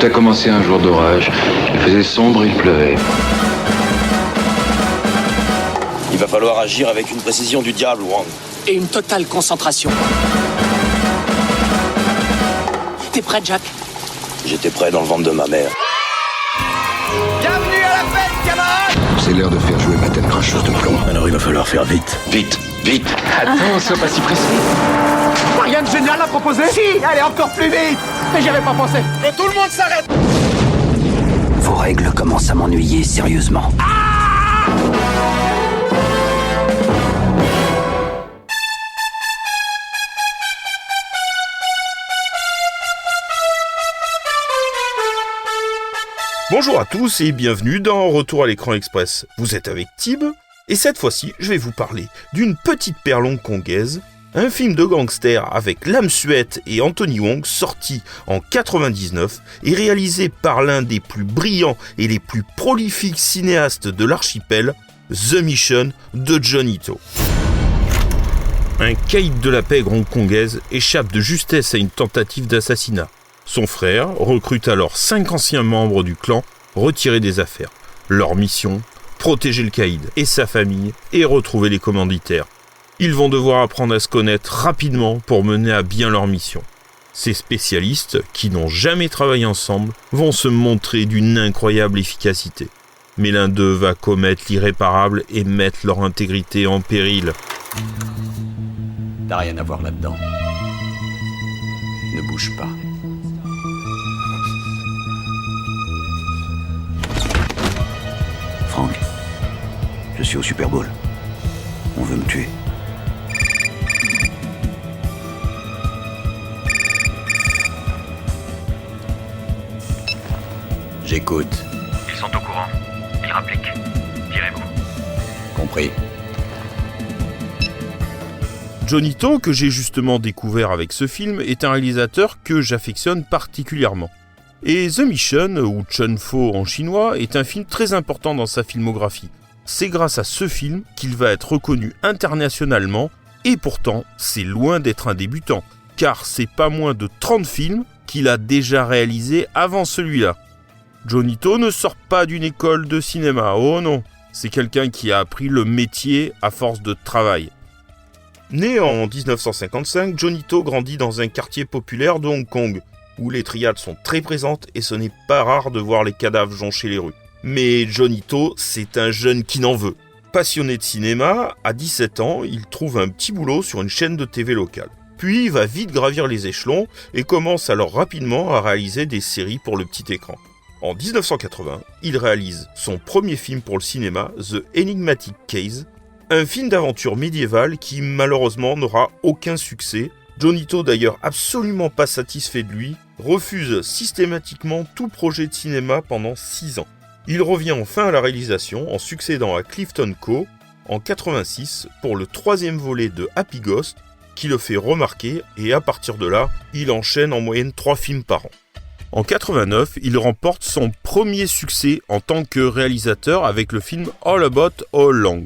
a commencé un jour d'orage. Il faisait sombre et il pleuvait. Il va falloir agir avec une précision du diable, Wang. Et une totale concentration. T'es prêt, Jack? J'étais prêt dans le ventre de ma mère. Bienvenue à la fête, camarades! C'est l'heure de faire jouer ma tête cracheuse de plomb. Alors il va falloir faire vite. Vite, vite. Attends, sois pas si pressé. Rien de génial à proposer? Si, allez encore plus vite! Mais j'y avais pas pensé. Que tout le monde s'arrête! Vos règles commencent à m'ennuyer sérieusement. Bonjour à tous et bienvenue dans Retour à l'écran express. Vous êtes avec Tib et cette fois-ci je vais vous parler d'une petite perle hongkongaise, un film de gangster avec Lam Suet et Anthony Wong sorti en 99 et réalisé par l'un des plus brillants et les plus prolifiques cinéastes de l'archipel, The Mission de Johnny To. Un caïd de la pègre hongkongaise échappe de justesse à une tentative d'assassinat. Son frère recrute alors 5 anciens membres du clan retirés des affaires. Leur mission, protéger le caïd et sa famille et retrouver les commanditaires. Ils vont devoir apprendre à se connaître rapidement pour mener à bien leur mission. Ces spécialistes, qui n'ont jamais travaillé ensemble, vont se montrer d'une incroyable efficacité. Mais l'un d'eux va commettre l'irréparable et mettre leur intégrité en péril. T'as rien à voir là-dedans. Ne bouge pas. Frank, je suis au Super Bowl. On veut me tuer. J'écoute. Ils sont au courant. Ils rappliquent. Tirez-vous. Compris. Johnny To, que j'ai justement découvert avec ce film, est un réalisateur que j'affectionne particulièrement. Et The Mission, ou Chun Fo en chinois, est un film très important dans sa filmographie. C'est grâce à ce film qu'il va être reconnu internationalement, et pourtant, c'est loin d'être un débutant, car c'est pas moins de 30 films qu'il a déjà réalisés avant celui-là. Johnny To ne sort pas d'une école de cinéma, oh non, c'est quelqu'un qui a appris le métier à force de travail. Né en 1955, Johnny To grandit dans un quartier populaire de Hong Kong, où les triades sont très présentes et ce n'est pas rare de voir les cadavres joncher les rues. Mais Johnny To, c'est un jeune qui n'en veut. Passionné de cinéma, à 17 ans, il trouve un petit boulot sur une chaîne de TV locale. Puis il va vite gravir les échelons et commence alors rapidement à réaliser des séries pour le petit écran. En 1980, il réalise son premier film pour le cinéma, The Enigmatic Case, un film d'aventure médiévale qui malheureusement n'aura aucun succès. Johnny To, d'ailleurs absolument pas satisfait de lui, refuse systématiquement tout projet de cinéma pendant 6 ans. Il revient enfin à la réalisation en succédant à Clifton Co. en 86 pour le 3e volet de Happy Ghost, qui le fait remarquer et à partir de là, il enchaîne en moyenne 3 films par an. En 89, il remporte son premier succès en tant que réalisateur avec le film All About All Long,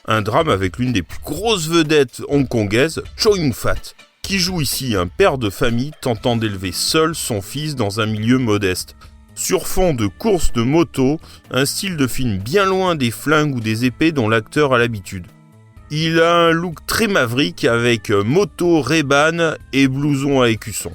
un drame avec l'une des plus grosses vedettes hongkongaises, Chow Yun-fat, qui joue ici un père de famille tentant d'élever seul son fils dans un milieu modeste. Sur fond de courses de moto, un style de film bien loin des flingues ou des épées dont l'acteur a l'habitude. Il a un look très maverick avec moto Ray-Ban et blouson à écusson.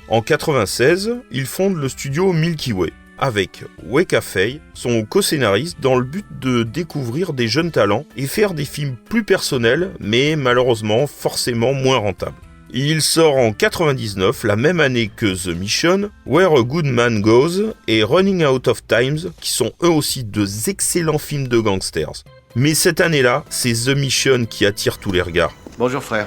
En 96, il fonde le studio Milky Way, avec Wei Ka-fei, son co-scénariste, dans le but de découvrir des jeunes talents et faire des films plus personnels, mais malheureusement forcément moins rentables. Il sort en 99, la même année que The Mission, Where a Good Man Goes et Running Out of Times, qui sont eux aussi deux excellents films de gangsters. Mais cette année-là, c'est The Mission qui attire tous les regards. Bonjour frère.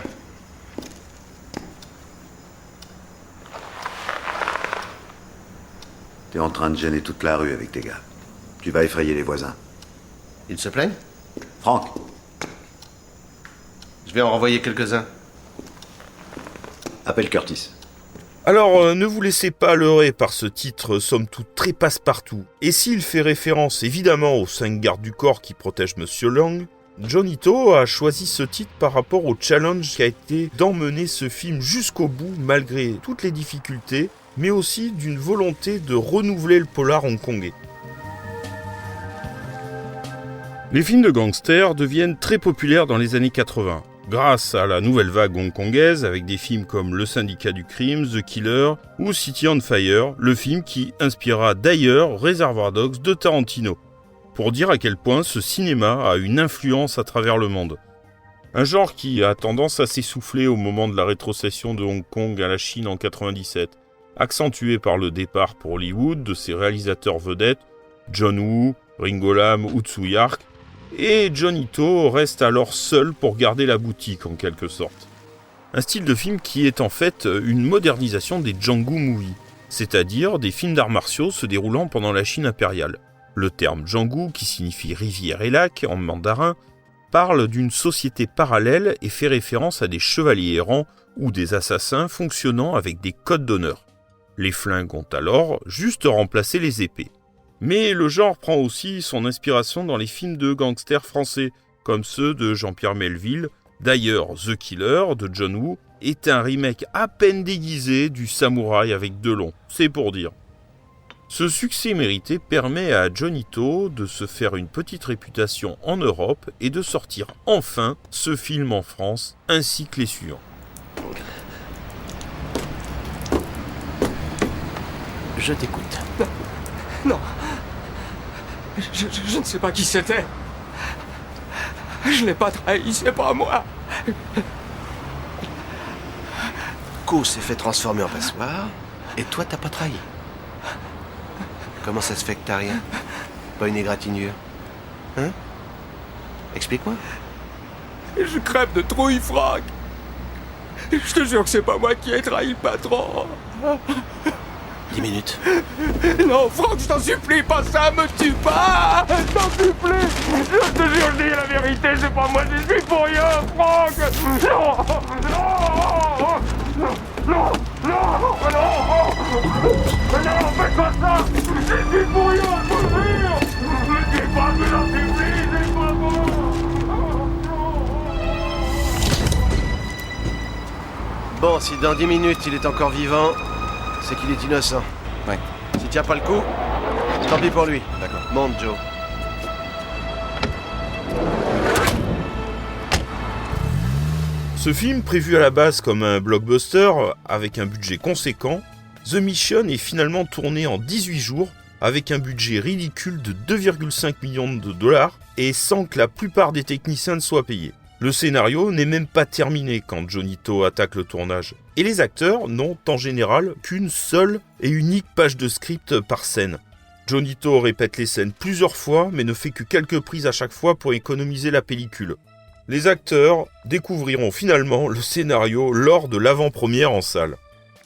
T'es en train de gêner toute la rue avec tes gars. Tu vas effrayer les voisins. Ils se plaignent? Franck, Je vais en renvoyer quelques-uns. appelle Curtis. Alors, ne vous laissez pas leurrer par ce titre somme toute très passe-partout. Et s'il fait référence évidemment aux 5 gardes du corps qui protègent Monsieur Lang, Johnny To a choisi ce titre par rapport au challenge qui a été d'emmener ce film jusqu'au bout malgré toutes les difficultés, mais aussi d'une volonté de renouveler le polar hongkongais. Les films de gangsters deviennent très populaires dans les années 80, grâce à la nouvelle vague hongkongaise avec des films comme Le Syndicat du Crime, The Killer ou City on Fire, le film qui inspirera d'ailleurs Reservoir Dogs de Tarantino. Pour dire à quel point ce cinéma a une influence à travers le monde. Un genre qui a tendance à s'essouffler au moment de la rétrocession de Hong Kong à la Chine en 97, accentué par le départ pour Hollywood de ses réalisateurs vedettes, John Woo, Ringo Lam ou Tsui Hark, et Johnny To reste alors seul pour garder la boutique en quelque sorte. Un style de film qui est en fait une modernisation des Django Movies, c'est-à-dire des films d'arts martiaux se déroulant pendant la Chine impériale. Le terme Django, qui signifie rivière et lac en mandarin, parle d'une société parallèle et fait référence à des chevaliers errants ou des assassins fonctionnant avec des codes d'honneur. Les flingues ont alors juste remplacé les épées. Mais le genre prend aussi son inspiration dans les films de gangsters français, comme ceux de Jean-Pierre Melville. D'ailleurs, The Killer de John Woo est un remake à peine déguisé du Samouraï avec Delon, c'est pour dire. Ce succès mérité permet à Johnny To de se faire une petite réputation en Europe et de sortir enfin ce film en France, ainsi que les suivants. Je t'écoute. Non. Je ne sais pas qui c'était. Je l'ai pas trahi, c'est pas moi. Ko s'est fait transformer en passoire, et toi t'as pas trahi. Comment ça se fait que t'as rien? Pas une égratignure? Hein? Explique-moi. Je crève de trouille, Franck. Je te jure que c'est pas moi qui ai trahi le patron. 10 minutes. Non, Franck, je t'en supplie, pas ça, me tue pas. Je t'en supplie. Je te jure, je dis la vérité, c'est pas moi, je suis pour rien, Franck. Non, non, non, non, non, non, non, fais pas ça. Je suis pour rien, je te jure. Me tue pas, je t'en supplie, c'est pas bon. Bon, si dans 10 minutes il est encore vivant, c'est qu'il est innocent. Ouais. S'il tient pas le coup, tant pis pour lui. D'accord. Monte, Joe. Ce film, prévu à la base comme un blockbuster avec un budget conséquent, The Mission est finalement tourné en 18 jours avec un budget ridicule de 2,5 millions de dollars et sans que la plupart des techniciens ne soient payés. Le scénario n'est même pas terminé quand Johnny To attaque le tournage. Et les acteurs n'ont en général qu'une seule et unique page de script par scène. Johnny To répète les scènes plusieurs fois mais ne fait que quelques prises à chaque fois pour économiser la pellicule. Les acteurs découvriront finalement le scénario lors de l'avant-première en salle.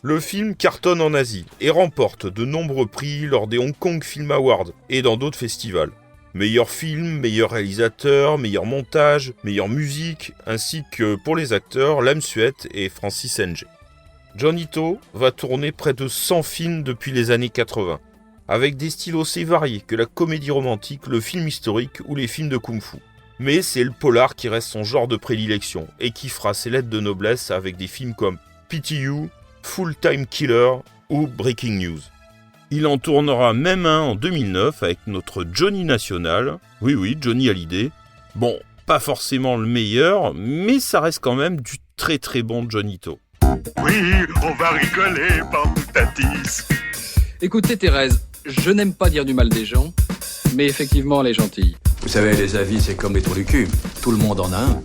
Le film cartonne en Asie et remporte de nombreux prix lors des Hong Kong Film Awards et dans d'autres festivals. Meilleur film, meilleur réalisateur, meilleur montage, meilleure musique, ainsi que pour les acteurs Lam Suet et Francis Ng. Johnny To va tourner près de 100 films depuis les années 80, avec des styles aussi variés que la comédie romantique, le film historique ou les films de kung-fu. Mais c'est le polar qui reste son genre de prédilection et qui fera ses lettres de noblesse avec des films comme PTU, Full Time Killer ou Breaking News. Il en tournera même un en 2009 avec notre Johnny national. Oui, Johnny Hallyday. Bon, pas forcément le meilleur, mais ça reste quand même du très très bon Johnny To. Oui, on va rigoler, Pampoutatis. Écoutez Thérèse, je n'aime pas dire du mal des gens, mais effectivement elle est gentille. Vous savez, les avis, c'est comme les trous du cul. Tout le monde en a un.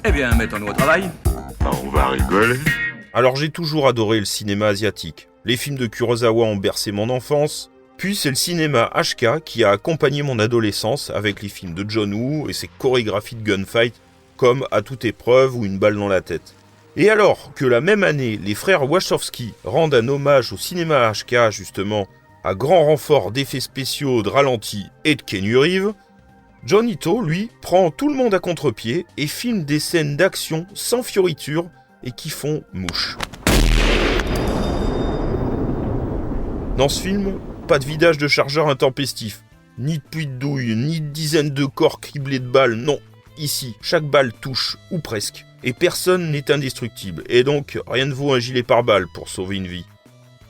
Eh bien, mettons-nous au travail. On va rigoler. Alors j'ai toujours adoré le cinéma asiatique. Les films de Kurosawa ont bercé mon enfance. Puis c'est le cinéma HK qui a accompagné mon adolescence avec les films de John Woo et ses chorégraphies de gunfight comme À toute épreuve ou Une balle dans la tête. Et alors que la même année, les frères Wachowski rendent un hommage au cinéma HK justement à grand renfort d'effets spéciaux, de ralentis et de Keanu Reeves, Johnny To, lui, prend tout le monde à contre-pied et filme des scènes d'action sans fioriture et qui font mouche. Dans ce film, pas de vidage de chargeur intempestif, ni de puits de douille, ni de dizaines de corps criblés de balles, non. ici, chaque balle touche, ou presque, et personne n'est indestructible, et donc rien ne vaut un gilet pare-balles pour sauver une vie.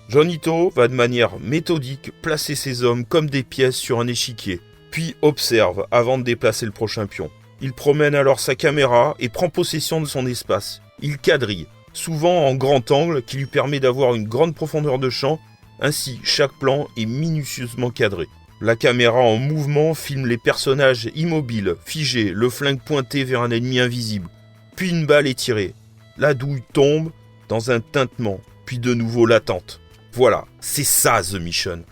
Johnito va de manière méthodique placer ses hommes comme des pièces sur un échiquier, puis observe avant de déplacer le prochain pion. Il promène alors sa caméra et prend possession de son espace. Il quadrille, souvent en grand angle qui lui permet d'avoir une grande profondeur de champ, ainsi chaque plan est minutieusement cadré. La caméra en mouvement filme les personnages immobiles, figés, le flingue pointé vers un ennemi invisible. Puis une balle est tirée. La douille tombe dans un tintement, puis de nouveau l'attente. Voilà, c'est ça The Mission.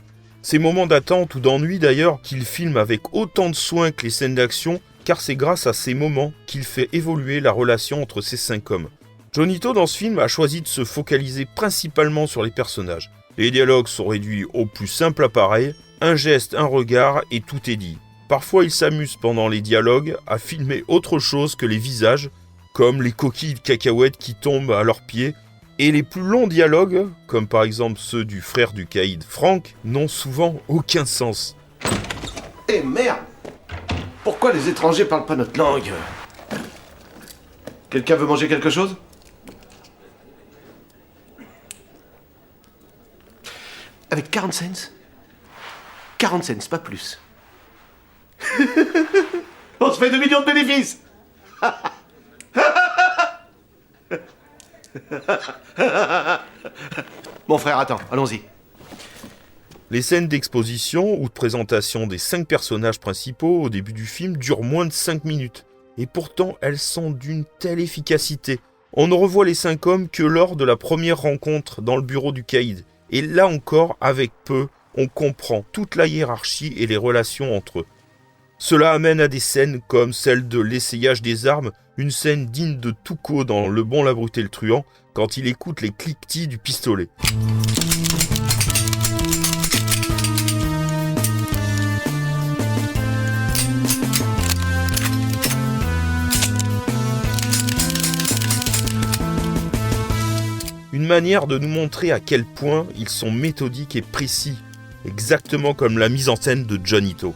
Ces moments d'attente ou d'ennui d'ailleurs qu'il filme avec autant de soin que les scènes d'action, car c'est grâce à ces moments qu'il fait évoluer la relation entre ces 5 hommes. Johnito dans ce film a choisi de se focaliser principalement sur les personnages. Les dialogues sont réduits au plus simple appareil, un geste, un regard et tout est dit. Parfois il s'amuse pendant les dialogues à filmer autre chose que les visages, comme les coquilles de cacahuètes qui tombent à leurs pieds, et les plus longs dialogues, comme par exemple ceux du frère du caïd Frank, n'ont souvent aucun sens. Eh merde! Pourquoi les étrangers parlent pas notre langue? Quelqu'un veut manger quelque chose? Avec 40 cents? 40 cents, pas plus. On se fait 2 millions de bénéfices! Mon frère, attends, allons-y. Les scènes d'exposition ou de présentation des 5 personnages principaux au début du film durent moins de 5 minutes. Et pourtant, elles sont d'une telle efficacité. On ne revoit les 5 hommes que lors de la première rencontre dans le bureau du caïd. Et là encore, avec peu, on comprend toute la hiérarchie et les relations entre eux. Cela amène à des scènes comme celle de l'essayage des armes, une scène digne de Tuco dans Le Bon, la Brute et le Truand, quand il écoute les cliquetis du pistolet. Une manière de nous montrer à quel point ils sont méthodiques et précis, exactement comme la mise en scène de Johnito.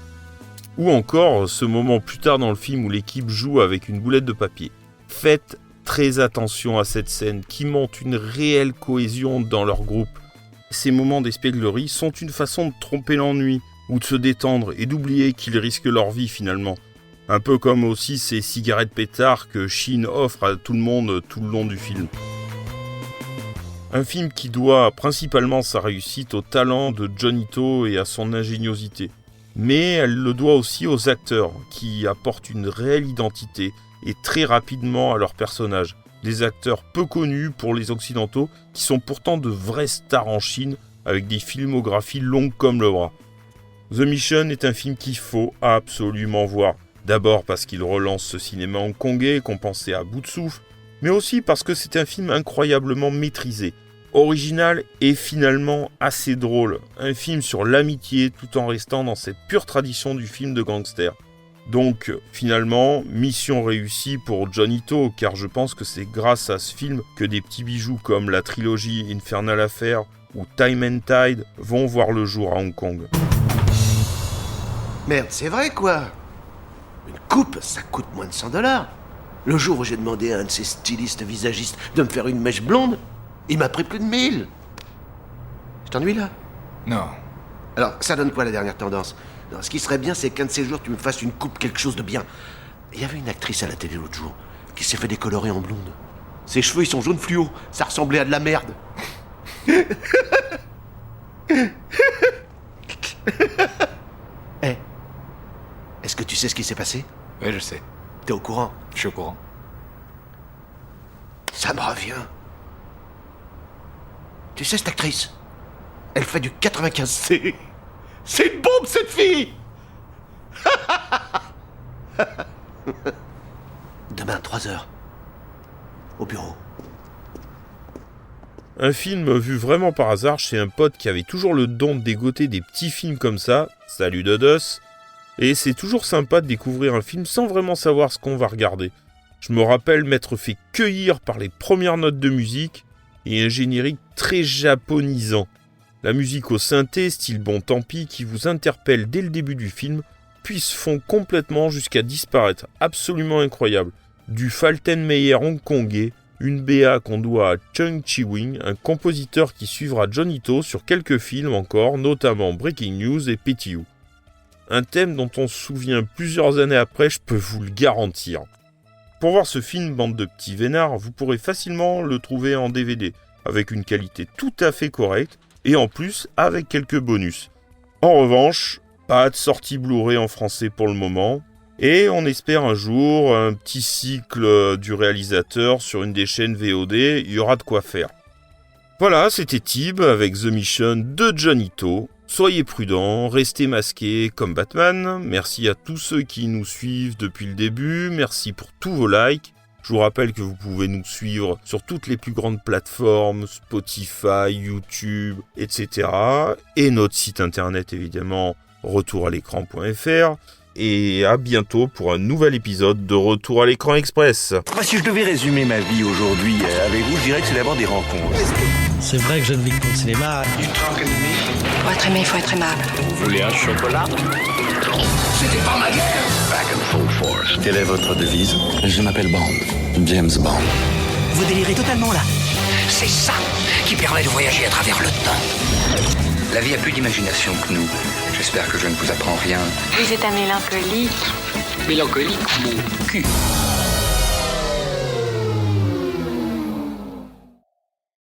Ou encore ce moment plus tard dans le film où l'équipe joue avec une boulette de papier. Faites très attention à cette scène qui montre une réelle cohésion dans leur groupe. Ces moments d'espièglerie sont une façon de tromper l'ennui ou de se détendre et d'oublier qu'ils risquent leur vie finalement. Un peu comme aussi ces cigarettes pétards que Sheen offre à tout le monde tout le long du film. Un film qui doit principalement sa réussite au talent de Johnito et à son ingéniosité. Mais elle le doit aussi aux acteurs, qui apportent une réelle identité et très rapidement à leurs personnages. Des acteurs peu connus pour les occidentaux, qui sont pourtant de vrais stars en Chine, avec des filmographies longues comme le bras. The Mission est un film qu'il faut absolument voir. D'abord parce qu'il relance ce cinéma hongkongais qu'on pensait à bout de souffle, mais aussi parce que c'est un film incroyablement maîtrisé. Original et finalement assez drôle. Un film sur l'amitié tout en restant dans cette pure tradition du film de gangster. Donc finalement, mission réussie pour Johnito, car je pense que c'est grâce à ce film que des petits bijoux comme la trilogie Infernal Affair ou Time and Tide vont voir le jour à Hong Kong. Merde, c'est vrai quoi. Une coupe, ça coûte moins de $100. Le jour où j'ai demandé à un de ces stylistes visagistes de me faire une mèche blonde, il m'a pris plus de 1000. Je t'ennuie là? Non. Alors, ça donne quoi la dernière tendance? Non, ce qui serait bien, c'est qu'un de ces jours, tu me fasses une coupe, quelque chose de bien. Il y avait une actrice à la télé l'autre jour qui s'est fait décolorer en blonde. Ses cheveux, ils sont jaune fluo. Ça ressemblait à de la merde. Eh, est-ce que tu sais ce qui s'est passé? Oui, je sais. T'es au courant? Je suis au courant. Ça me revient. Tu sais, cette actrice, elle fait du 95C. C'est une bombe, cette fille. Demain, 3h. Au bureau. Un film vu vraiment par hasard chez un pote qui avait toujours le don de dégoter des petits films comme ça. Salut Dodos. Et c'est toujours sympa de découvrir un film sans vraiment savoir ce qu'on va regarder. Je me rappelle m'être fait cueillir par les premières notes de musique et un générique très japonisant. La musique au synthé, style bon tant pis, qui vous interpelle dès le début du film, puis se fond complètement jusqu'à disparaître. Absolument incroyable. Du Faltenmeyer hongkongais, une BA qu'on doit à Chung Chi-wing, un compositeur qui suivra Johnny To sur quelques films encore, notamment Breaking News et Petty You. Un thème dont on se souvient plusieurs années après, je peux vous le garantir. Pour voir ce film, bande de petits vénards, vous pourrez facilement le trouver en DVD, avec une qualité tout à fait correcte, et en plus avec quelques bonus. En revanche, pas de sortie Blu-ray en français pour le moment, et on espère un jour un petit cycle du réalisateur sur une des chaînes VOD, il y aura de quoi faire. Voilà, c'était Tib avec The Mission de Johnny To. Soyez prudents, restez masqués comme Batman. Merci à tous ceux qui nous suivent depuis le début, merci pour tous vos likes. Je vous rappelle que vous pouvez nous suivre sur toutes les plus grandes plateformes, Spotify, YouTube, etc. Et notre site internet évidemment, retouralécran.fr. Et à bientôt pour un nouvel épisode de Retour à l'écran express. Si je devais résumer ma vie aujourd'hui avec vous, je dirais que c'est d'abord des rencontres. C'est vrai que je ne vis que pour le cinéma. Pour être aimé, il faut être aimable. Vous voulez un chocolat? C'était pas ma guerre. Back in full force. Quelle est votre devise? Je m'appelle Bond. James Bond. Vous délirez totalement là. C'est ça qui permet de voyager à travers le temps. La vie a plus d'imagination que nous. J'espère que je ne vous apprends rien. Vous êtes un mélancolique. Mélancolique, mon cul.